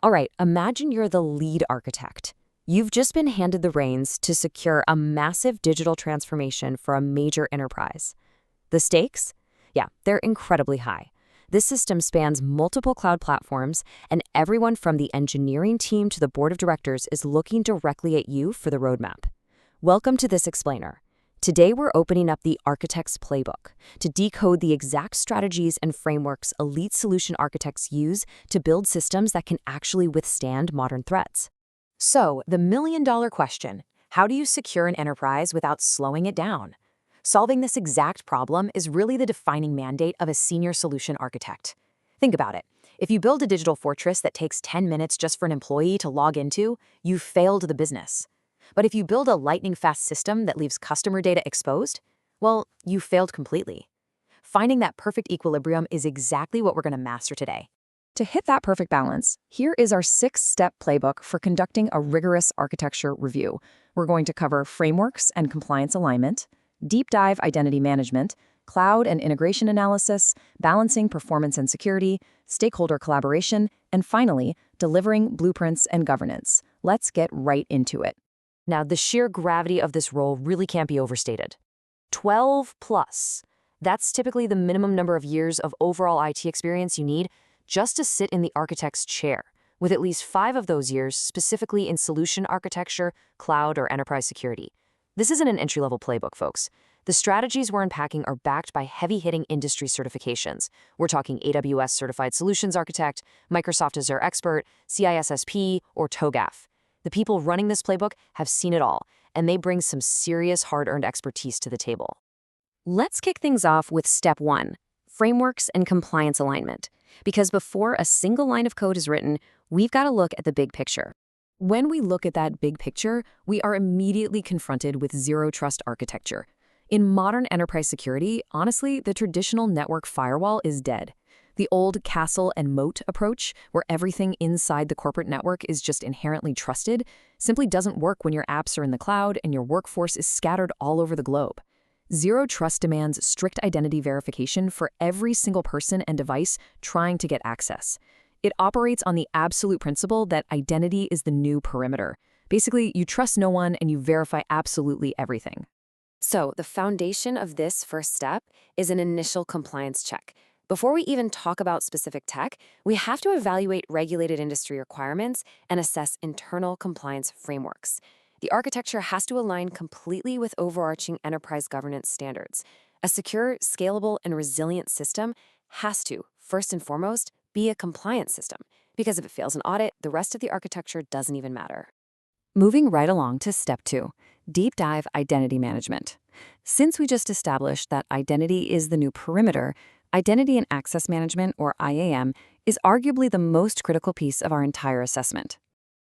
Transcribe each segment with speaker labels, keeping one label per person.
Speaker 1: All right, imagine you're the lead architect. You've just been handed the reins to secure a massive digital transformation for a major enterprise. The stakes? Yeah, they're incredibly high. This system spans multiple cloud platforms, and everyone from the engineering team to the board of directors is looking directly at you for the roadmap. Welcome to this explainer. Today we're opening up the Architect's Playbook to decode the exact strategies and frameworks elite solution architects use to build systems that can actually withstand modern threats. So, the million-dollar question, how do you secure an enterprise without slowing it down? Solving this exact problem is really the defining mandate of a senior solution architect. Think about it. If you build a digital fortress that takes 10 minutes just for an employee to log into, you've failed the business. But if you build a lightning-fast system that leaves customer data exposed, well, you failed completely. Finding that perfect equilibrium is exactly what we're going to master today. To hit that perfect balance, here is our 6-step playbook for conducting a rigorous architecture review. We're going to cover frameworks and compliance alignment, deep dive identity management, cloud and integration analysis, balancing performance and security, stakeholder collaboration, and finally, delivering blueprints and governance. Let's get right into it. Now, the sheer gravity of this role really can't be overstated. 12 plus. That's typically the minimum number of years of overall IT experience you need just to sit in the architect's chair, with at least 5 of those years specifically in solution architecture, cloud, or enterprise security. This isn't an entry-level playbook, folks. The strategies we're unpacking are backed by heavy-hitting industry certifications. We're talking AWS Certified Solutions Architect, Microsoft Azure Expert, CISSP, or TOGAF. The people running this playbook have seen it all, and they bring some serious hard-earned expertise to the table. Let's kick things off with step 1, frameworks and compliance alignment. Because before a single line of code is written, we've got to look at the big picture. When we look at that big picture, we are immediately confronted with zero-trust architecture. In modern enterprise security, honestly, the traditional network firewall is dead. The old castle and moat approach, where everything inside the corporate network is just inherently trusted, simply doesn't work when your apps are in the cloud and your workforce is scattered all over the globe. Zero Trust demands strict identity verification for every single person and device trying to get access. It operates on the absolute principle that identity is the new perimeter. Basically, you trust no one and you verify absolutely everything. So, the foundation of this first step is an initial compliance check. Before we even talk about specific tech, we have to evaluate regulated industry requirements and assess internal compliance frameworks. The architecture has to align completely with overarching enterprise governance standards. A secure, scalable, and resilient system has to, first and foremost, be a compliance system, because if it fails an audit, the rest of the architecture doesn't even matter. Moving right along to step 2, deep dive identity management. Since we just established that identity is the new perimeter, Identity and Access Management, or IAM, is arguably the most critical piece of our entire assessment.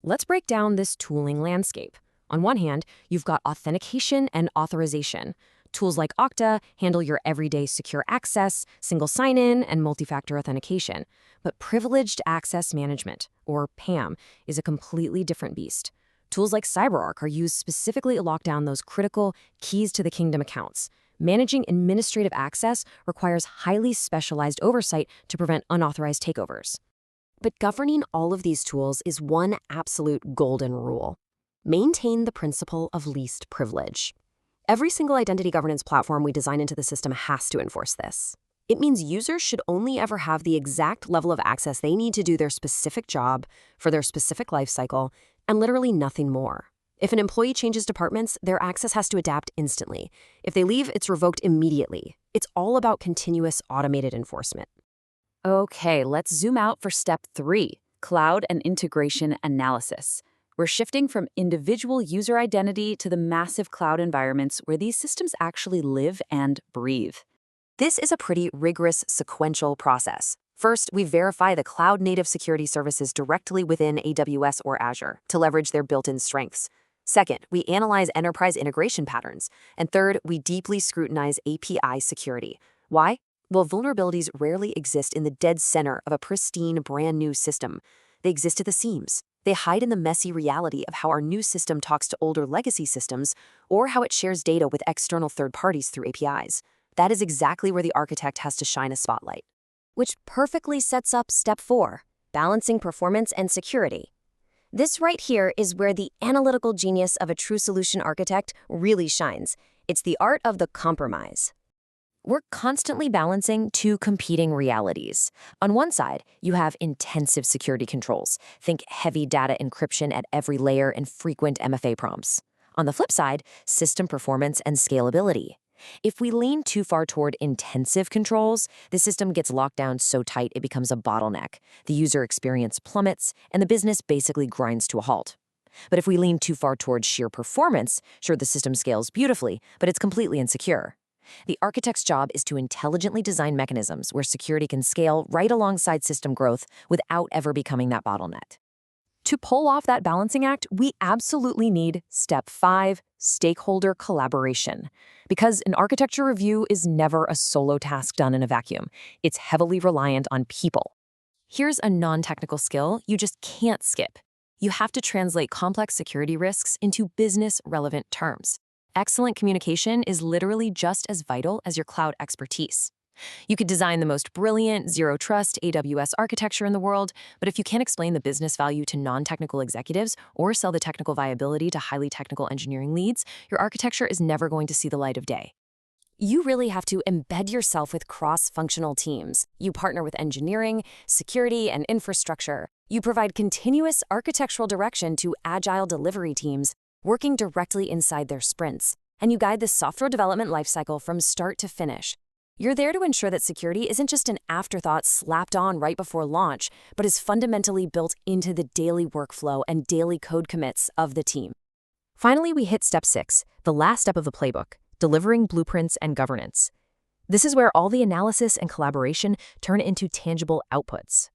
Speaker 1: Let's break down this tooling landscape. On one hand, you've got authentication and authorization. Tools like Okta handle your everyday secure access, single sign-in, and multi-factor authentication. But privileged access management, or PAM, is a completely different beast. Tools like CyberArk are used specifically to lock down those critical keys to the kingdom accounts. Managing administrative access requires highly specialized oversight to prevent unauthorized takeovers. But governing all of these tools is one absolute golden rule. Maintain the principle of least privilege. Every single identity governance platform we design into the system has to enforce this. It means users should only ever have the exact level of access they need to do their specific job for their specific life cycle, and literally nothing more. If an employee changes departments, their access has to adapt instantly. If they leave, it's revoked immediately. It's all about continuous automated enforcement. Okay, let's zoom out for step 3, cloud and integration analysis. We're shifting from individual user identity to the massive cloud environments where these systems actually live and breathe. This is a pretty rigorous sequential process. First, we verify the cloud-native security services directly within AWS or Azure to leverage their built-in strengths. Second, we analyze enterprise integration patterns. And third, we deeply scrutinize API security. Why? Well, vulnerabilities rarely exist in the dead center of a pristine, brand-new system. They exist at the seams. They hide in the messy reality of how our new system talks to older legacy systems or how it shares data with external third parties through APIs. That is exactly where the architect has to shine a spotlight. Which perfectly sets up step 4,
Speaker 2: balancing performance and security. This right here is where the analytical genius of a true solution architect really shines. It's the art of the compromise. We're constantly balancing two competing realities. On one side, you have intensive security controls. Think heavy data encryption at every layer and frequent MFA prompts. On the flip side, system performance and scalability. If we lean too far toward intensive controls, the system gets locked down so tight it becomes a bottleneck. The user experience plummets, and the business basically grinds to a halt. But if we lean too far toward sheer performance, sure, the system scales beautifully, but it's completely insecure. The architect's job is to intelligently design mechanisms where security can scale right alongside system growth without ever becoming that bottleneck. To pull off that balancing act, we absolutely need step 5, stakeholder collaboration. Because an architecture review is never a solo task done in a vacuum. It's heavily reliant on people. Here's a non-technical skill you just can't skip. You have to translate complex security risks into business-relevant terms. Excellent communication is literally just as vital as your cloud expertise. You could design the most brilliant, zero-trust AWS architecture in the world, but if you can't explain the business value to non-technical executives or sell the technical viability to highly technical engineering leads, your architecture is never going to see the light of day. You really have to embed yourself with cross-functional teams. You partner with engineering, security, and infrastructure. You provide continuous architectural direction to agile delivery teams, working directly inside their sprints, and you guide the software development lifecycle from start to finish. You're there to ensure that security isn't just an afterthought slapped on right before launch, but is fundamentally built into the daily workflow and daily code commits of the team. Finally, we hit step 6, the last step of the playbook, delivering blueprints and governance. This is where all the analysis and collaboration turn into tangible outputs.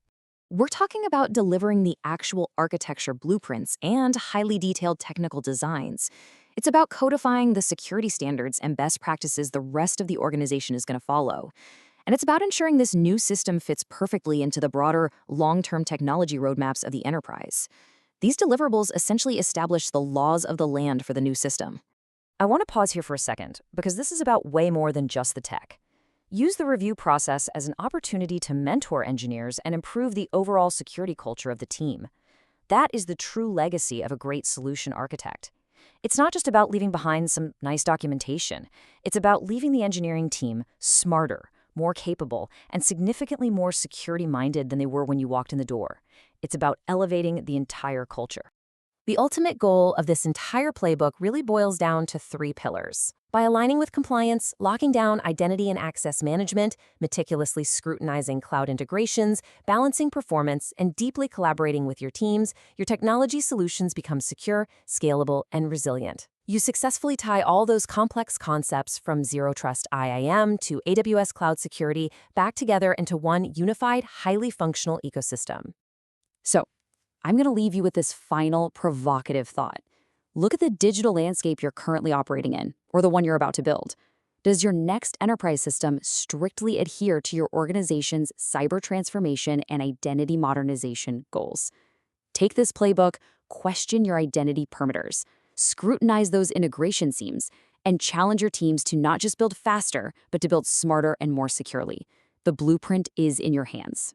Speaker 2: We're talking about delivering the actual architecture blueprints and highly detailed technical designs. It's about codifying the security standards and best practices the rest of the organization is going to follow. And it's about ensuring this new system fits perfectly into the broader, long-term technology roadmaps of the enterprise. These deliverables essentially establish the laws of the land for the new system. I want to pause here for a second, because this is about way more than just the tech. Use the review process as an opportunity to mentor engineers and improve the overall security culture of the team. That is the true legacy of a great solution architect. It's not just about leaving behind some nice documentation. It's about leaving the engineering team smarter, more capable, and significantly more security-minded than they were when you walked in the door. It's about elevating the entire culture. The ultimate goal of this entire playbook really boils down to 3 pillars. By aligning with compliance, locking down identity and access management, meticulously scrutinizing cloud integrations, balancing performance, and deeply collaborating with your teams, your technology solutions become secure, scalable, and resilient. You successfully tie all those complex concepts from Zero Trust IAM to AWS Cloud Security back together into one unified, highly functional ecosystem. So, I'm going to leave you with this final provocative thought. Look at the digital landscape you're currently operating in, or the one you're about to build. Does your next enterprise system strictly adhere to your organization's cyber transformation and identity modernization goals? Take this playbook, question your identity perimeters, scrutinize those integration seams, and challenge your teams to not just build faster, but to build smarter and more securely. The blueprint is in your hands.